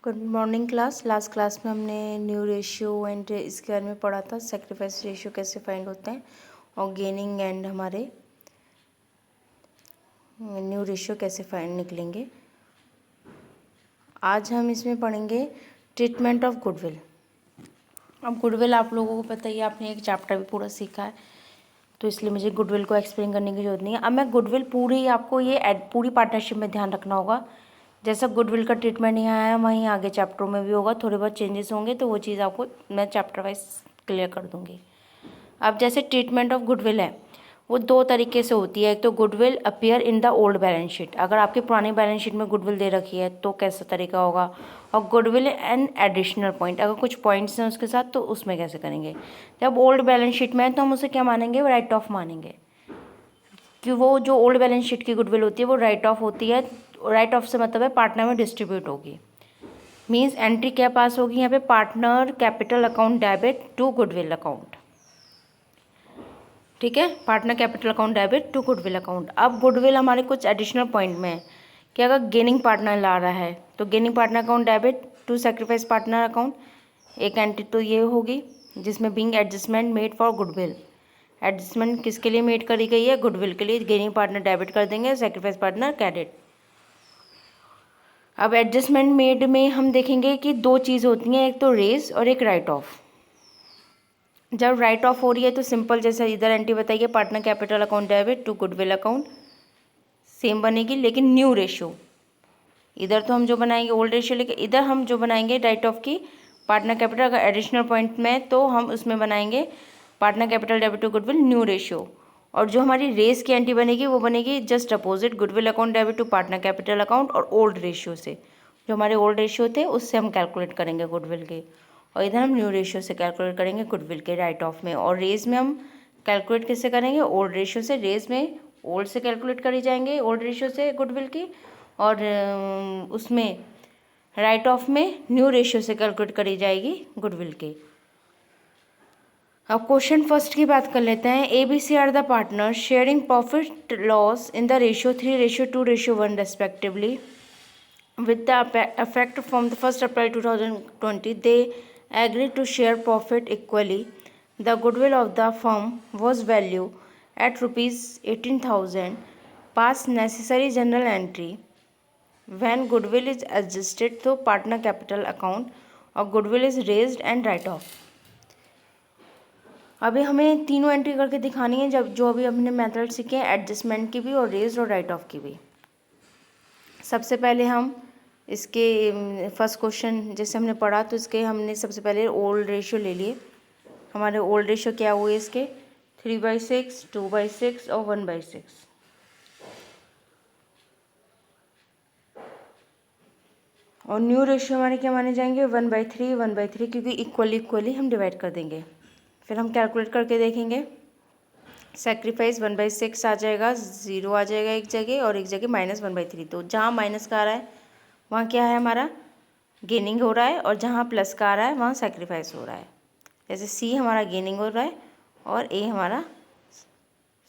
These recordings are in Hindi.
Good morning class. Last class में हमने न्यू रेशियो एंड इसके बारे में पढ़ा था, सेक्रीफाइस रेशियो कैसे फाइंड होते हैं और गेनिंग एंड हमारे न्यू रेशियो कैसे फाइंड निकलेंगे। आज हम इसमें पढ़ेंगे ट्रीटमेंट ऑफ गुडविल। अब गुडविल आप लोगों को पता ही है, आपने एक चैप्टर भी पूरा सीखा है, तो इसलिए मुझे गुडविल को एक्सप्लेन करने की जरूरत नहीं है। अब मैं गुडविल पूरी आपको ये पूरी पार्टनरशिप में ध्यान रखना होगा। जैसा गुडविल का ट्रीटमेंट यहाँ है वहीं आगे चैप्टरों में भी होगा, थोड़े बहुत चेंजेस होंगे, तो वो चीज़ आपको मैं चैप्टर वाइज क्लियर कर दूँगी। अब जैसे ट्रीटमेंट ऑफ गुडविल है वो दो तरीके से होती है। एक तो goodwill appear in the old balance sheet, अगर आपकी पुरानी बैलेंस शीट में गुडविल दे रखी है तो कैसा तरीका होगा, और गुडविल एंड एडिशनल पॉइंट, अगर कुछ पॉइंट्स हैं उसके साथ तो उसमें कैसे करेंगे। जब ओल्ड बैलेंस शीट में है तो हम उसे क्या मानेंगे, राइट ऑफ मानेंगे, कि वो जो ओल्ड बैलेंस शीट की गुडविल होती है वो राइट ऑफ होती है। राइट ऑफ से मतलब है पार्टनर में डिस्ट्रीब्यूट होगी। मीन्स एंट्री क्या पास होगी यहाँ पे, partner capital account debit to goodwill account. ठीक है, partner capital account debit to goodwill account. अब गुडविल हमारे कुछ एडिशनल पॉइंट में है कि अगर गेनिंग पार्टनर ला रहा है तो gaining partner account debit to sacrifice partner account. एक एंट्री तो ये होगी जिसमें being adjustment made for goodwill, adjustment किसके लिए मेड करी गई है, गुडविल के लिए। गेनिंग पार्टनर डेबिट कर देंगे, सेक्रीफाइस पार्टनर क्रेडिट। अब एडजस्टमेंट मेड में हम देखेंगे कि दो चीज़ होती हैं, एक तो रेज और एक राइट ऑफ। जब राइट ऑफ हो रही है तो सिंपल जैसे इधर एंट्री बताइए, partner capital account debit to goodwill account, same बनेगी, लेकिन न्यू रेशियो। इधर तो हम जो बनाएंगे ओल्ड रेशियो, लेकिन इधर हम जो बनाएंगे राइट ऑफ की पार्टनर कैपिटल, अगर एडिशनल पॉइंट में तो हम उसमें बनाएंगे partner capital debit to goodwill new ratio. और जो हमारी रेस की एंट्री बनेगी वो बनेगी just opposite, goodwill account debit to partner capital account, और ओल्ड रेशियो से, जो हमारे ओल्ड रेशियो थे उससे हम कैलकुलेट करेंगे गुडविल के, और इधर हम न्यू रेशियो से कैलकुलेट करेंगे गुडविल के राइट ऑफ में। और रेस में हम कैलकुलेट किससे करेंगे, ओल्ड रेशियो से। रेस में ओल्ड से कैलकुलेट करी जाएंगे, ओल्ड रेशियो से गुडविल की, और उसमें राइट ऑफ में न्यू रेशियो से कैलकुलेट करी जाएगी गुडविल के। अब क्वेश्चन फर्स्ट की बात कर लेते हैं। ABC are the partner sharing profit loss in the ratio 3:2:1 respectively with the effect from the 1st April 2020. They agreed to share profit equally. The goodwill of the firm was valued at rupees 18,000. Pass necessary journal entry when goodwill is adjusted to partner capital account or goodwill is raised and write off. अभी हमें तीनों एंट्री करके दिखानी है, जब जो अभी हमने मेथड सीखे हैं, एडजस्टमेंट की भी और रेज्ड और राइट ऑफ की भी। सबसे पहले हम इसके फर्स्ट क्वेश्चन जैसे हमने पढ़ा तो इसके हमने सबसे पहले ओल्ड रेशियो ले लिए। हमारे ओल्ड रेशियो क्या हुए इसके, 3/6, 2/6 और 1/6। और न्यू रेशियो हमारे क्या माने जाएंगे, 1/3, 1/3, क्योंकि इक्वली हम डिवाइड कर देंगे। फिर हम कैलकुलेट करके देखेंगे। सेक्रीफाइस 1/6 आ जाएगा, 0 आ जाएगा एक जगह, और एक जगह -1/3। तो जहाँ माइनस का आ रहा है वहाँ क्या है, हमारा गेनिंग हो रहा है, और जहाँ प्लस का आ रहा है वहाँ सेक्रीफाइस हो रहा है। जैसे C हमारा गेनिंग हो रहा है और A हमारा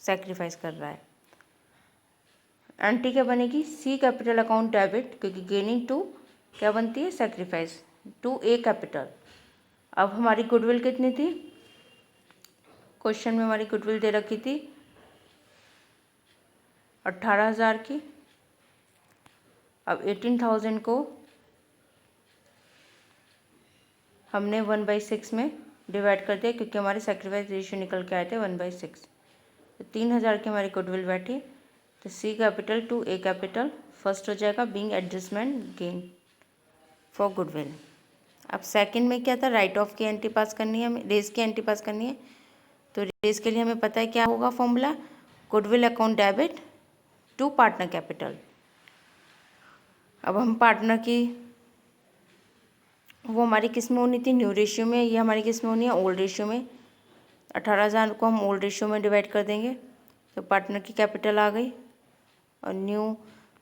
सेक्रीफाइस कर रहा है। एंट्री क्या बनेगी, C कैपिटल अकाउंट डेबिट, क्योंकि गेनिंग टू क्या बनती है, सेक्रीफाइस, टू A कैपिटल। अब हमारी गुडविल कितनी थी, क्वेश्चन में हमारी गुडविल दे रखी थी 18,000 की। अब 18,000 को हमने 1/6 में डिवाइड कर दिया, क्योंकि हमारे सेक्रीफाइस रेशियो निकल के आए थे 1/6। तो 3,000 की हमारी गुडविल बैठी, तो C capital to A capital first हो जाएगा, being adjustment gain for goodwill. अब सेकंड में क्या था, राइट ऑफ की एंट्री पास करनी है हमें, रेस की एंट्री पास करनी है। तो रेस के लिए हमें पता है क्या होगा formula, goodwill account debit to partner capital. अब हम पार्टनर की वो हमारी किस में होनी थी, न्यू रेशियो में, ये हमारी किस में होनी है, ओल्ड रेशियो में। 18,000 को हम ओल्ड रेशियो में डिवाइड कर देंगे तो पार्टनर की कैपिटल आ गई, और न्यू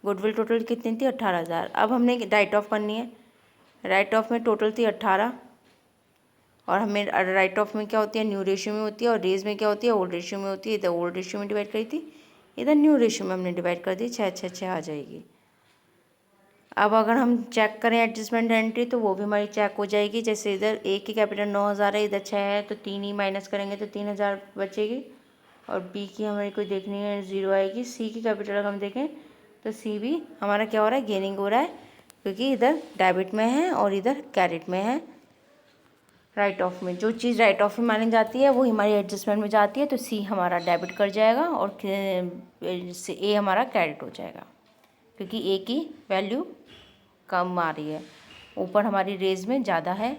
गुडविल टोटल कितनी थी, 18,000। अब हमने राइट ऑफ करनी है। राइट ऑफ में टोटल थी 18, और हमें राइट ऑफ में क्या होती है, न्यू रेशियो में होती है, और रेज में क्या होती है, ओल्ड रेशियो में होती है। इधर ओल्ड रेशियो में डिवाइड करी थी, इधर न्यू रेशियो में हमने डिवाइड कर दी, 6 6 6 आ जाएगी। अब अगर हम चेक करें एडजस्टमेंट एंट्री तो वो भी हमारी चेक हो जाएगी। जैसे इधर ए की कैपिटल 9,000 है, इधर 6 है, तो 3 ही माइनस करेंगे तो 3,000 बचेगी। और बी की हमारी कोई देखनी है, 0 आएगी। सी की कैपिटल अगर हम देखें तो सी भी हमारा क्या हो रहा है, गेनिंग हो रहा है, क्योंकि इधर डेबिट में है और इधर क्रेडिट में है। राइट ऑफ में जो चीज़ राइट ऑफ में मानी जाती है वो हमारी एडजस्टमेंट में जाती है, तो सी हमारा डेबिट कर जाएगा और ए हमारा क्रेडिट हो जाएगा, क्योंकि ए की वैल्यू कम आ रही है, ऊपर हमारी रेज में ज़्यादा है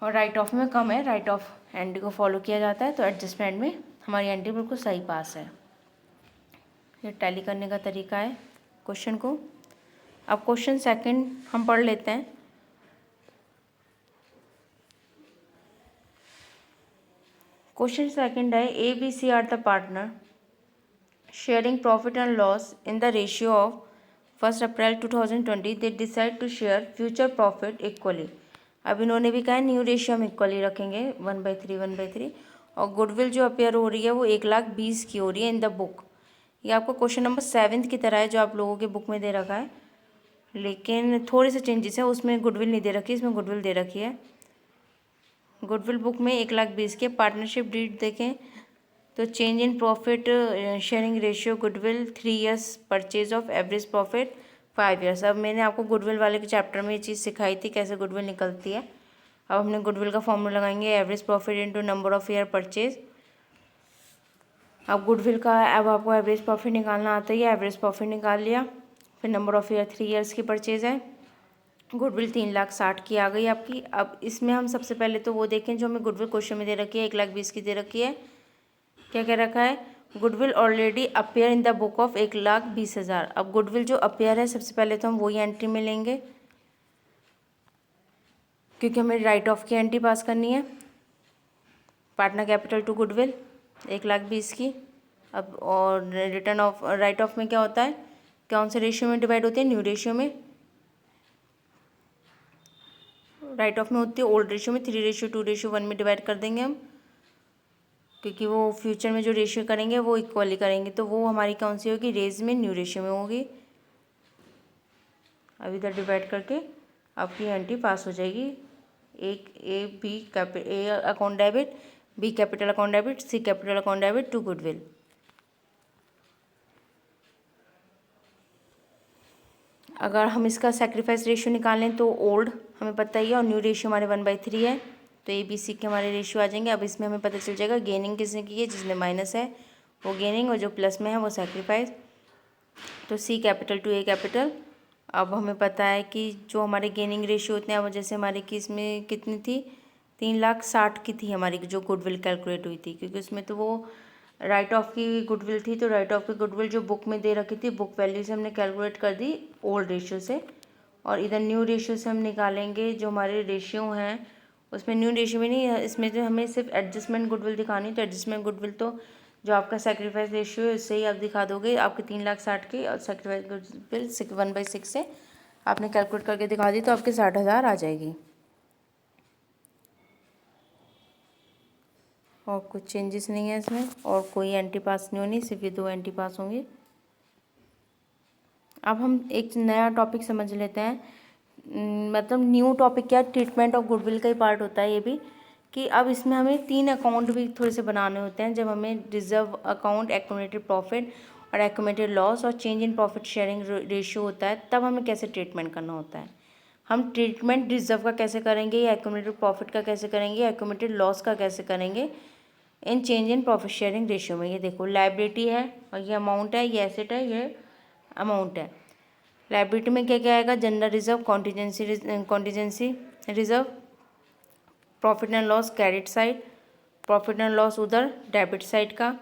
और राइट ऑफ में कम है। राइट ऑफ एंट्री को फॉलो किया जाता है, तो एडजस्टमेंट में हमारी एंट्री बिल्कुल सही पास है। ये टैली करने का तरीका है क्वेश्चन को। अब क्वेश्चन सेकंड हम पढ़ लेते हैं। क्वेश्चन सेकंड है, A B C are the partner sharing profit and loss in the ratio of 1 April 2020 they decide to share future profit equally. अब इन्होंने भी कहा न्यू रेशियो हम इक्वली रखेंगे 1/3 1/3। और गुडविल जो अपेयर हो रही है वो 1,20,000 की हो रही है इन द बुक। ये आपको क्वेश्चन नंबर 7 की तरह है जो आप लोगों के बुक में दे रखा है, लेकिन थोड़े से चेंजेस है। उसमें गुडविल नहीं दे रखी, इसमें गुडविल दे रखी है। गुडविल बुक में 1,20,000 के पार्टनरशिप डीड देखें तो change in profit sharing ratio goodwill 3 years, purchase of average profit 5 years. अब मैंने आपको गुडविल वाले के चैप्टर में ये चीज़ सिखाई थी कैसे गुडविल निकलती है। अब हमने गुडविल का फॉर्मूला लगाएंगे, average profit into number of year purchase. अब गुडविल का अब आपको एवरेज प्रॉफिट निकालना आता है, एवरेज प्रॉफिट निकाल लिया। फिर नंबर ऑफ ईयर 3 ईयर्स की परचेज है। गुडविल 3,60,000 की आ गई आपकी। अब इसमें हम सबसे पहले तो वो देखें जो हमें गुडविल क्वेश्चन में दे रखी है, 1,20,000 की दे रखी है। क्या कह रखा है, goodwill already appear in the book of 1,20,000। अब गुडविल जो अपेयर है सबसे पहले तो हम वही एंट्री में लेंगे, क्योंकि हमें राइट ऑफ की एंट्री पास करनी है। पार्टनर कैपिटल टू गुडविल 1,20,000 की। अब और रिटर्न ऑफ राइट ऑफ में क्या होता है, कौन से रेशियो में डिवाइड होती है, न्यू रेशियो में। राइट ऑफ में होती है ओल्ड रेशियो में, 3:2:1 में डिवाइड कर देंगे हम, क्योंकि वो फ्यूचर में जो रेशियो करेंगे वो इक्वली करेंगे, तो वो हमारी कौन सी होगी, रेज में न्यू रेशियो में होगी। अब इधर डिवाइड करके आपकी एंट्री पास हो जाएगी। एक A account debit, B capital account debit, C capital account debit to goodwill. अगर हम इसका सेक्रीफाइस रेशियो निकालें तो ओल्ड हमें पता ही है और न्यू रेशियो हमारे 1/3 है, तो ए बी सी के हमारे रेशियो आ जाएंगे। अब इसमें हमें पता चल जाएगा गेनिंग किसने की है, जिसने माइनस है वो गेनिंग और जो प्लस में है वो सेक्रीफाइस। तो सी कैपिटल टू ए कैपिटल। अब हमें पता है कि जो हमारे गेनिंग रेशियो होते हैं वो जैसे हमारे की इसमें कितनी थी, 3,60,000 की थी हमारी जो गुडविल कैलकुलेट हुई थी, क्योंकि उसमें तो वो राइट ऑफ की गुडविल थी, तो राइट ऑफ की गुडविल जो बुक में दे रखी थी बुक वैल्यू से हमने कैलकुलेट कर दी ओल्ड रेशियो से। और इधर न्यू रेशियो से हम निकालेंगे जो हमारे रेशियो हैं, उसमें न्यू रेशियो में नहीं, इसमें जो हमें सिर्फ एडजस्टमेंट गुडविल दिखानी, तो एडजस्टमेंट गुडविल तो जो आपका सेक्रीफाइस रेशियो है इससे ही आप दिखा दोगे आपके 3,60,000 की, और सेक्रीफाइस गुडविल 1/6 से आपने कैलकुलेट करके दिखा दी तो आपके 60,000 आ जाएगी। और कुछ चेंजेस नहीं है इसमें, और कोई एंट्री पास नहीं होनी, सिर्फ ये 2 एंट्री पास होंगी। अब हम एक नया टॉपिक समझ लेते हैं, मतलब न्यू टॉपिक क्या, ट्रीटमेंट ऑफ गुडविल का ही पार्ट होता है ये भी, कि अब इसमें हमें 3 अकाउंट भी थोड़े से बनाने होते हैं। जब हमें रिजर्व अकाउंट, एक्यूमुलेटेड प्रॉफिट और एक्यूमुलेटेड लॉस और change in profit sharing ratio होता है, तब हमें कैसे ट्रीटमेंट करना होता है। हम ट्रीटमेंट रिजर्व का कैसे करेंगे, या एक्यूमुलेटेड प्रॉफिट का कैसे करेंगे, या एक्यूमुलेटेड लॉस का कैसे करेंगे in change in profit sharing ratio में। ये देखो लायबिलिटी है और ये अमाउंट है, ये एसेट है, ये अमाउंट है। लायबिलिटी में क्या क्या आएगा, general reserve, contingency reserve, profit and loss credit side, profit and loss उधर डेबिट साइड का,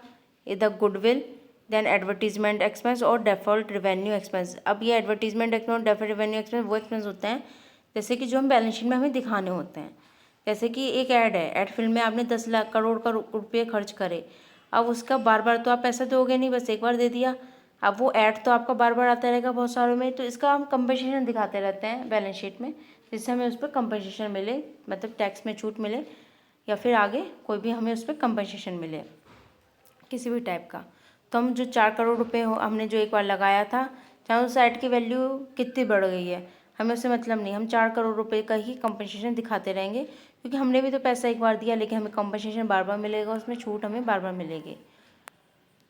इधर गुडविल, देन एडवर्टीजमेंट एक्सपेंस और डेफॉल्ट रेवेन्यू एक्सपेंस। अब ये एडवर्टीजमेंट एक्सपेंस और डेफॉल्ट रेवेन्यू एक्सपेंस वो एक्सपेंस होते हैं जैसे कि जो हम बैलेंस शीट में हमें दिखाने होते हैं। जैसे कि एक ऐड है, ऐड फिल्म में आपने 10 लाख करोड़ का रुपये खर्च करे, अब उसका बार बार तो आप पैसा दोगे नहीं, बस एक बार दे दिया। अब वो ऐड तो आपका बार बार आता रहेगा बहुत सारों में, तो इसका हम कंपनसेशन दिखाते रहते हैं बैलेंस शीट में, जिससे हमें उस पर कंपनसेशन मिले, मतलब टैक्स में छूट मिले, या फिर आगे कोई भी हमें उस पर कंपनसेशन मिले किसी भी टाइप का। तो हम जो 4 करोड़ रुपये हमने जो एक बार लगाया था चाहे उस साइट की वैल्यू कितनी बढ़ गई है, हमें उससे मतलब नहीं, हम 4 करोड़ रुपए का ही कंपनसेशन दिखाते रहेंगे, क्योंकि हमने भी तो पैसा एक बार दिया, लेकिन हमें कंपनसेशन बार बार मिलेगा, उसमें छूट हमें बार बार मिलेगी।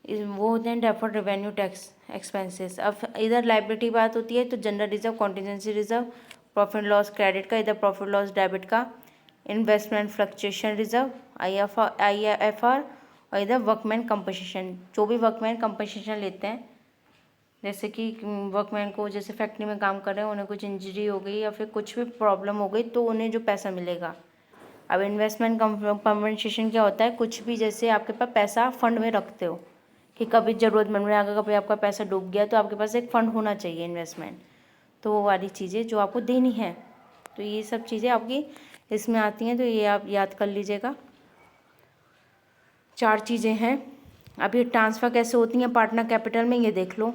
वो होते हैं डेफर्ड रेवेन्यू टैक्स एक्सपेंसेस। अब इधर लाइबिलिटी बात होती है तो general reserve, contingency reserve, profit loss credit का, इधर प्रॉफिट लॉस डेबिट का, इन्वेस्टमेंट फ्लक्चुएशन रिजर्व IFR, और इधर वर्कमैन कंपनसेशन। जो भी वर्कमैन कंपनसेशन लेते हैं, जैसे कि वर्कमैन को जैसे फैक्ट्री में काम कर रहे हैं, उन्हें कुछ इंजरी हो गई या फिर कुछ भी प्रॉब्लम हो गई तो उन्हें जो पैसा मिलेगा। अब इन्वेस्टमेंट कंपनसेशन क्या होता है, कुछ भी जैसे आपके पास पैसा फंड में रखते हो कि कभी ज़रूरतमंद में अगर कभी आपका पैसा डूब गया तो आपके पास एक फ़ंड होना चाहिए इन्वेस्टमेंट, तो वो वाली चीज़ें जो आपको देनी है, तो ये सब चीज़ें आपकी इसमें आती हैं, तो ये आप याद कर लीजिएगा। 4 चीज़ें हैं। अब ये ट्रांसफ़र कैसे होती हैं पार्टनर कैपिटल में, ये देख लो।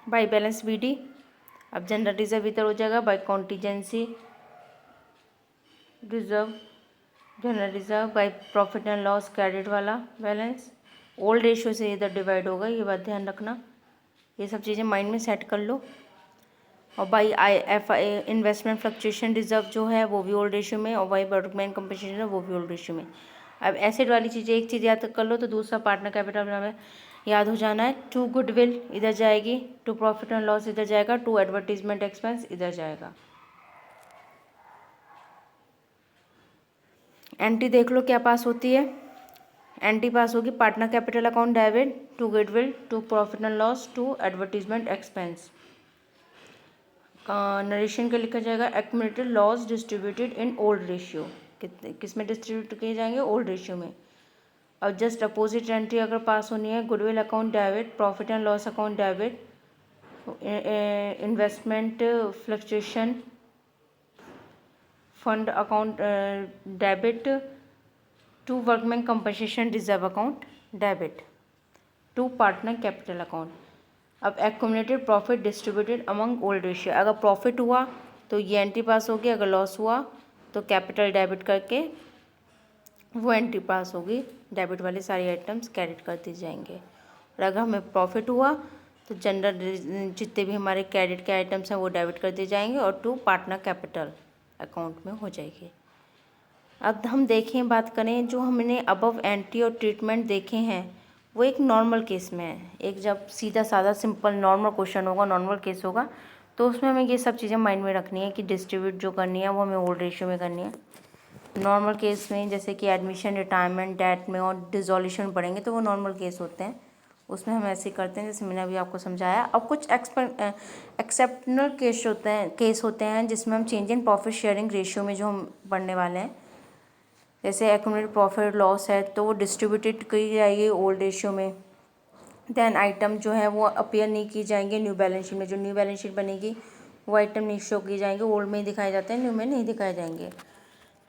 बाय बैलेंस BD, अब जनरल रिजर्व इधर हो जाएगा, by contingency reserve, general reserve, by profit and loss credit वाला बैलेंस, ओल्ड रेशियो से इधर डिवाइड होगा, ये बात ध्यान रखना। ये सब चीज़ें माइंड में सेट कर लो। और by IFI investment fluctuation reserve जो है वो भी ओल्ड रेशियो में, और बाई वर्कमैन कंपनसेशन है वो भी ओल्ड रेशियो में। अब एसेट वाली चीज़ें एक चीज़ याद कर लो तो दूसरा पार्टनर कैपिटल हमें याद हो जाना है। टू गुडविल इधर जाएगी, टू प्रॉफिट एंड लॉस इधर जाएगा, टू एडवर्टीजमेंट एक्सपेंस इधर जाएगा। एंट्री देख लो क्या पास होती है। एंट्री पास होगी partner capital account debit, to goodwill, to profit and loss, to advertisement expense. Narration का लिखा जाएगा accumulated loss distributed in old ratio, किस में डिस्ट्रीब्यूट किए जाएंगे, ओल्ड रेशियो में। अब जस्ट अपोजिट एंट्री अगर पास होनी है, goodwill account debit, profit and loss account debit, investment fluctuation fund account debit, to workman compensation reserve account debit, to partner capital account. अब accumulated profit distributed among old ratio, अगर प्रॉफिट हुआ तो ये एंट्री पास होगी, अगर लॉस हुआ तो कैपिटल डेबिट करके वो एंट्री पास होगी, डेबिट वाले सारे आइटम्स क्रेडिट कर दिए जाएंगे। और अगर हमें प्रॉफिट हुआ तो जनरल जितने भी हमारे क्रेडिट के आइटम्स हैं वो डेबिट कर दिए जाएंगे और टू पार्टनर कैपिटल अकाउंट में हो जाएगी। अब हम देखें, बात करें जो हमने अबव एंट्री और ट्रीटमेंट देखे हैं वो एक नॉर्मल केस में है। एक जब सीधा साधा सिंपल नॉर्मल क्वेश्चन होगा, नॉर्मल केस होगा, तो उसमें हमें ये सब चीज़ें माइंड में रखनी है कि डिस्ट्रीब्यूट जो करनी है वो हमें ओल्ड रेशियो में करनी है। नॉर्मल केस में जैसे कि एडमिशन, रिटायरमेंट, डेट में और डिसोल्यूशन पढ़ेंगे तो वो नॉर्मल केस होते हैं, उसमें हम ऐसे करते हैं जैसे मैंने अभी आपको समझाया। अब कुछ एक्सेप्शनल केस होते हैं जिसमें हम change in profit sharing ratio में जो हम पढ़ने वाले हैं, जैसे एक्यूमुलेटेड प्रॉफिट लॉस है तो वो डिस्ट्रीब्यूटेड की जाएगी ओल्ड रेशियो में। देन आइटम जो है वो अपीयर नहीं की जाएंगे न्यू बैलेंस शीट में, जो न्यू बैलेंस शीट बनेगी वो आइटम नहीं शो की जाएंगे, ओल्ड में ही दिखाए जाते हैं, न्यू में नहीं दिखाए जाएंगे।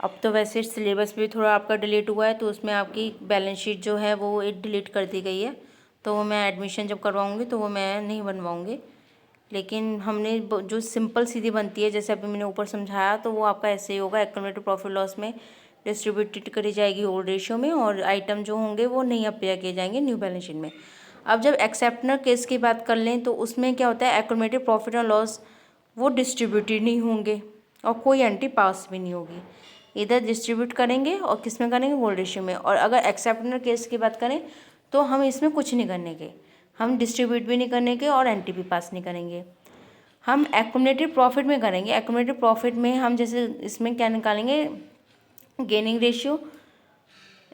अब तो वैसे सिलेबस भी थोड़ा आपका डिलीट हुआ है तो उसमें आपकी बैलेंस शीट जो है वो डिलीट कर दी गई है, तो वो मैं एडमिशन जब करवाऊँगी तो वो मैं नहीं बनवाऊँगी। लेकिन हमने जो सिंपल सीधी बनती है जैसे अभी मैंने ऊपर समझाया तो वो आपका ऐसे ही होगा। एक्यूमुलेटेड प्रॉफिट लॉस में डिस्ट्रीब्यूटेड करी जाएगी ओल्ड रेशियो में और आइटम जो होंगे वो नहीं अपीयर किए जाएंगे न्यू बैलेंस शीट में। अब जब एक्सेप्शनल केस की बात कर लें तो उसमें क्या होता है, एक्यूमुलेटेड प्रॉफिट और लॉस वो डिस्ट्रीब्यूटेड नहीं होंगे और कोई एंट्री पास भी नहीं होगी। इधर डिस्ट्रीब्यूट करेंगे और किस में करेंगे, ओल्ड रेशियो में। और अगर एक्सेप्शनल केस की बात करें तो हम इसमें कुछ नहीं करने के, हम डिस्ट्रीब्यूट भी नहीं करने के और एंट्री भी पास नहीं करेंगे, हम एक्यूमुलेटेड प्रॉफिट में करेंगे। एक्यूमुलेटेड प्रॉफिट में हम जैसे इसमें क्या निकालेंगे, गेनिंग रेशियो।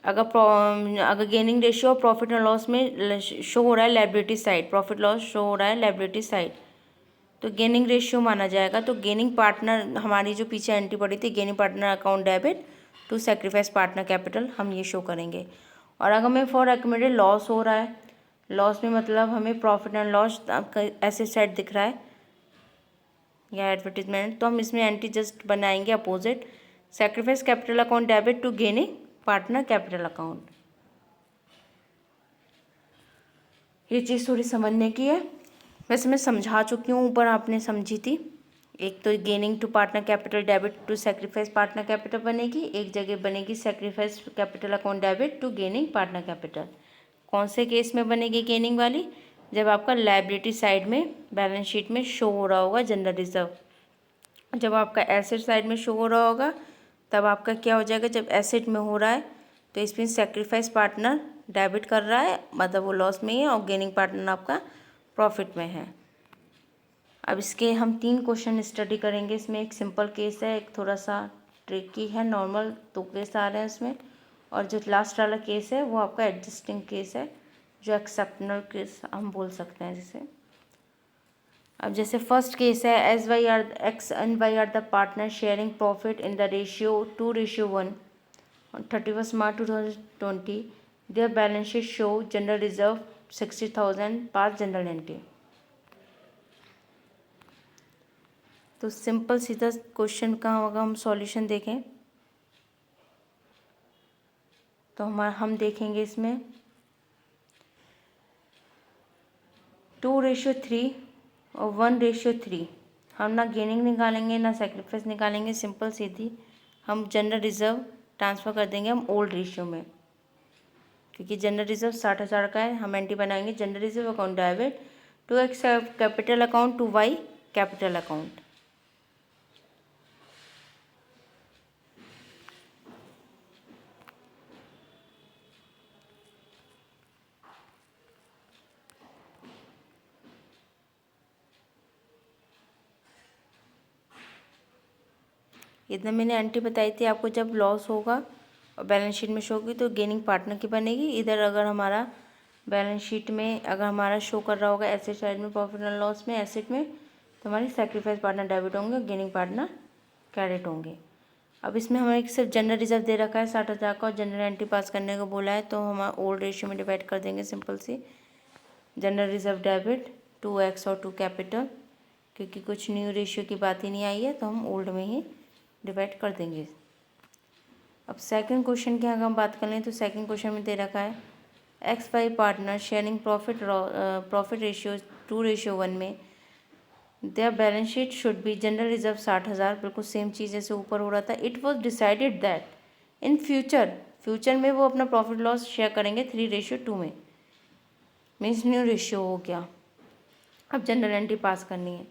अगर गेनिंग रेशियो और प्रॉफिट एंड लॉस में शो हो रहा है liability side, profit loss show हो रहा है लायबिलिटी साइड, तो गेनिंग रेशियो माना जाएगा। तो गेनिंग पार्टनर हमारी जो पीछे एंट्री पड़ी थी, gaining partner account debit to sacrifice partner capital, हम ये शो करेंगे। और अगर हमें फॉर एक्यूमुलेटेड लॉस हो रहा है, लॉस में मतलब हमें प्रॉफिट एंड लॉस ऐसे साइड दिख रहा है या एडवर्टीजमेंट, तो हम इसमें एंट्री जस्ट बनाएंगे opposite, sacrifice capital account debit to gaining partner capital account. ये चीज़ थोड़ी समझने की है, वैसे मैं समझा चुकी हूँ, ऊपर आपने समझी थी। एक तो gaining to partner capital debit to sacrifice partner capital बनेगी, एक जगह बनेगी sacrifice capital account debit to gaining partner capital. कौन से केस में बनेगी गेनिंग वाली, जब आपका लायबिलिटी साइड में बैलेंस शीट में शो हो रहा होगा जनरल रिजर्व। जब आपका एसेट साइड में शो हो रहा होगा तब आपका क्या हो जाएगा, जब एसेट में हो रहा है तो इसमें सेक्रीफाइस पार्टनर डेबिट कर रहा है, मतलब वो लॉस में ही है, और गेनिंग पार्टनर आपका प्रॉफिट में है। अब इसके हम 3 क्वेश्चन स्टडी करेंगे। इसमें एक सिंपल केस है, एक थोड़ा सा ट्रिकी है, नॉर्मल 2 केस आ रहे हैं इसमें, और जो लास्ट वाला केस है वो आपका एडजस्टिंग केस है, जो एक्सेप्शनल केस हम बोल सकते हैं जिसे। अब जैसे फर्स्ट केस है, as Y are X and Y are the partner sharing profit in the ratio 2:1 on 31 March 2020, their balance sheet show general reserve 60,000 pass general entry. तो सिंपल सीधा क्वेश्चन का होगा, हम सॉल्यूशन देखें तो हम देखेंगे इसमें 2:3 और 1:3। हम ना गेनिंग निकालेंगे ना सेक्रीफाइस निकालेंगे, सिंपल सीधी हम जनरल रिजर्व ट्रांसफ़र कर देंगे हम ओल्ड रेशियो में, क्योंकि जनरल रिजर्व 60,000 का है। हम एंट्री बनाएंगे general reserve account debit to X capital account to Y capital account. इतना मैंने एंट्री बताई थी आपको, जब लॉस होगा और बैलेंस शीट में शो होगी तो गेनिंग पार्टनर की बनेगी। इधर अगर हमारा बैलेंस शीट में अगर हमारा शो कर रहा होगा एसेट साइड में प्रॉफिट एंड लॉस में एसेट में, तो हमारी सेक्रीफाइस पार्टनर डेबिट होंगे, गेनिंग पार्टनर क्रेडिट होंगे। अब इसमें हमें सिर्फ जनरल रिजर्व दे रखा है 60,000 का, और जनरल एंट्री पास करने को बोला है, तो हम ओल्ड रेशियो में डिवाइड कर देंगे सिंपल सी। जनरल रिजर्व डेबिट 2x और 2 कैपिटल, क्योंकि कुछ न्यू रेशियो की बात ही नहीं आई है तो हम ओल्ड में ही डिवाइड कर देंगे। अब सेकंड क्वेश्चन की अगर हम बात कर लें तो सेकंड क्वेश्चन में दे रखा है X Y partner sharing profit ratio 2:1 में their balance sheet should be general reserve 60,000, बिल्कुल सेम चीज़ जैसे ऊपर हो रहा था। It was decided that in future में वो अपना प्रॉफिट लॉस शेयर करेंगे 3:2 में, मीन्स न्यू रेशियो हो गया। अब जनरल एंट्री पास करनी है।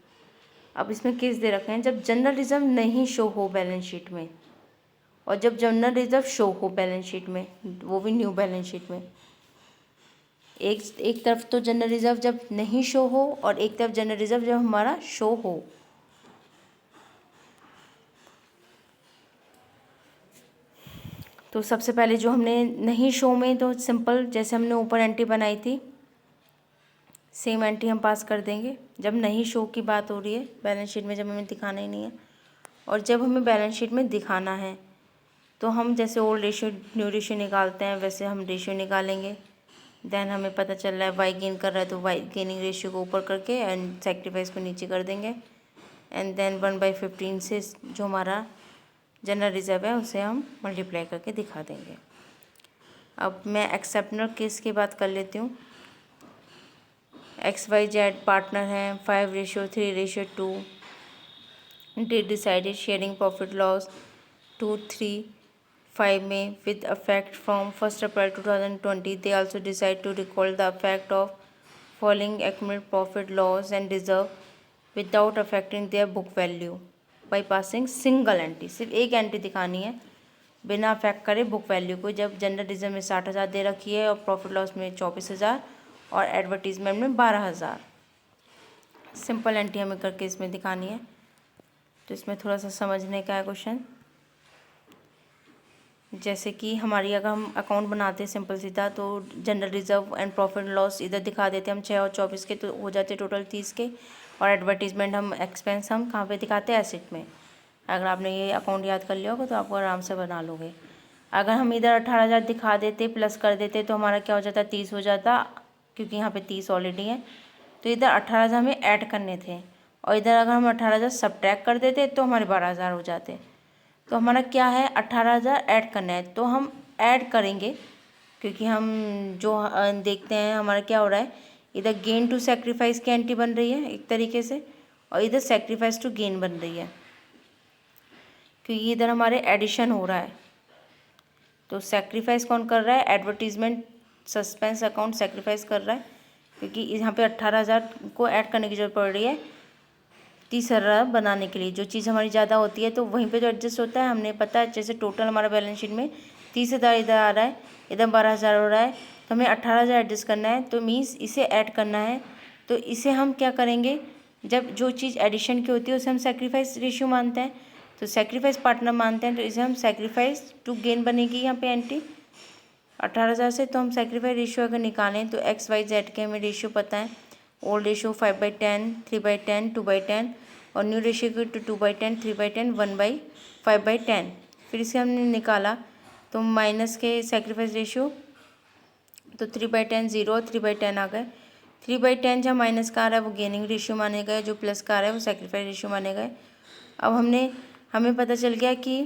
अब इसमें केस दे रखे हैं जब जनरल रिजर्व नहीं शो हो बैलेंस शीट में, और जब जनरल रिजर्व शो हो बैलेंस शीट में, वो भी न्यू बैलेंस शीट में। एक तरफ तो जनरल रिजर्व जब नहीं शो हो और एक तरफ जनरल रिजर्व जब हमारा शो हो। तो सबसे पहले जो हमने नहीं शो में, तो सिंपल जैसे हमने ऊपर एंट्री बनाई थी सेम एंट्री हम पास कर देंगे। जब नहीं शो की बात हो रही है बैलेंस शीट में, जब हमें दिखाना ही नहीं है, और जब हमें बैलेंस शीट में दिखाना है तो हम जैसे ओल्ड रेशियो न्यू रेशियो निकालते हैं वैसे हम रेशियो निकालेंगे। देन हमें पता चल रहा है वाई गेन कर रहा है तो वाई गेनिंग रेशियो को ऊपर करके एंड सेक्रीफाइस को नीचे कर देंगे, एंड देन 1/15 से जो हमारा जनरल रिजर्व है उसे हम मल्टीप्लाई करके दिखा देंगे। अब मैं एक्सेप्शनल केस की बात कर लेती हूँ। XYZ पार्टनर हैं 5:3:2 they decided sharing profit loss 2-3-5 में with effect from 1st April 2020. They also decide to recall the effect of falling accumulated profit loss and reserve without affecting their book value by passing single entry. सिर्फ एक एंट्री दिखानी है बिना अफेक्ट करे बुक वैल्यू को। जब जनरल रिजर्व में 60,000 दे रखी है और प्रॉफिट लॉस में 24,000 और एडवर्टीजमेंट में 12,000, सिंपल एंट्री हमें करके इसमें दिखानी है। तो इसमें थोड़ा सा समझने का है क्वेश्चन। जैसे कि हमारी अगर हम अकाउंट बनाते हैं सिंपल सीधा, तो general reserve and profit loss इधर दिखा देते हैं हम 6 और 24 के, तो हो जाते टोटल 30 के, और एडवर्टीजमेंट हम एक्सपेंस हम कहाँ पे दिखाते हैं एसेट में। अगर आपने ये अकाउंट याद कर लिया होगा तो आपको आराम से बना लोगे। अगर हम इधर 18,000 दिखा देते प्लस कर देते तो हमारा क्या हो जाता 30 हो जाता, क्योंकि यहाँ पे 30 ऑलरेडी है। तो इधर 18,000 हमें ऐड करने थे, और इधर अगर हम 18,000 सब्ट्रैक्ट कर देते तो हमारे 12,000 हो जाते। तो हमारा क्या है 18,000 ऐड करना है, तो हम ऐड करेंगे, क्योंकि हम जो देखते हैं हमारा क्या हो रहा है, इधर गेन टू सेक्रीफाइस की एंट्री बन रही है एक तरीके से, और इधर सेक्रीफाइस टू गेन बन रही है, क्योंकि इधर हमारे एडिशन हो रहा है। तो सेक्रीफाइस कौन कर रहा है, एडवर्टीजमेंट सस्पेंस अकाउंट सेक्रीफाइस कर रहा है, क्योंकि यहाँ पे 18,000 को ऐड करने की जरूरत पड़ रही है 30,000 बनाने के लिए। जो चीज़ हमारी ज़्यादा होती है तो वहीं पे जो एडजस्ट होता है, हमने पता है जैसे टोटल हमारा बैलेंस शीट में 30,000 इधर आ रहा है, इधर 12,000 हो रहा है, तो हमें 18,000 एडजस्ट करना है, तो मीन्स इसे ऐड करना है। तो इसे हम क्या करेंगे, जब जो चीज़ एडिशन की होती है उसे हम सेक्रीफाइस रेशियो मानते हैं, तो सेक्रीफाइस पार्टनर मानते हैं, तो इसे हम सेक्रीफाइस टू गेन बनेगी यहाँ पे एंट्री 18,000 से। तो हम सेक्रीफाइस रेशियो अगर निकालें तो एक्स वाई जेड के हमें रेशियो पता है। ओल्ड रेशियो 5/10, 3/10, 2/10 और न्यू रेशियो को 2/10, 3/10, 1/5/10। फिर इसे हमने निकाला तो माइनस के सेक्रीफाइस रेशियो तो 3/10 0, 3/10 आ गए। 3/10 जहाँ माइनस का आ रहा है वो गेनिंग रेशियो माने गए, जो प्लस का आ रहा है वो सेक्रीफाइस रेशियो माने गए। अब हमें पता चल गया कि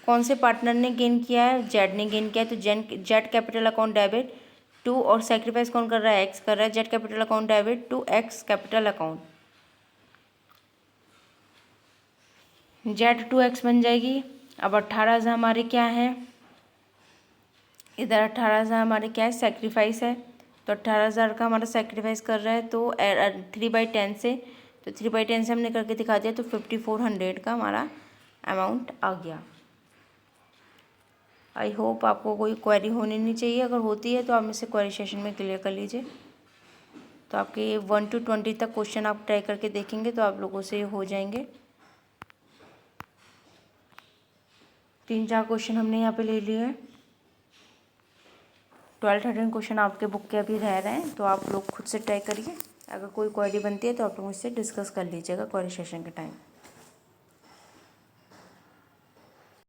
कौन से पार्टनर ने गेन किया है, जेड ने गेन किया है, तो Z capital account debit to, और सेक्रीफाइस कौन कर रहा है, एक्स कर रहा है, Z capital account debit to X capital account, Z to X बन जाएगी। अब 18,000 हमारे क्या है, इधर 18,000 हमारे क्या है, सेक्रीफाइस है, तो 18,000 का हमारा सेक्रीफाइस कर रहा है, तो 3/10 से, तो 3/10 से हमने करके दिखा दिया, तो 5400 का हमारा अमाउंट आ गया। आई होप आपको कोई क्वेरी होनी नहीं चाहिए, अगर होती है तो आप इसे क्वेरी सेशन में क्लियर कर लीजिए। तो आपके 1 to 20 तक क्वेश्चन आप ट्राई करके देखेंगे तो आप लोगों से हो जाएंगे। 3-4 क्वेश्चन हमने यहाँ पे ले लिए हैं। 12-13 क्वेश्चन आपके बुक के अभी रह रहे हैं, तो आप लोग खुद से ट्राई करिए। अगर कोई क्वेरी बनती है तो आप लोग मुझसे डिस्कस कर लीजिएगा क्वेरी सेशन के टाइम।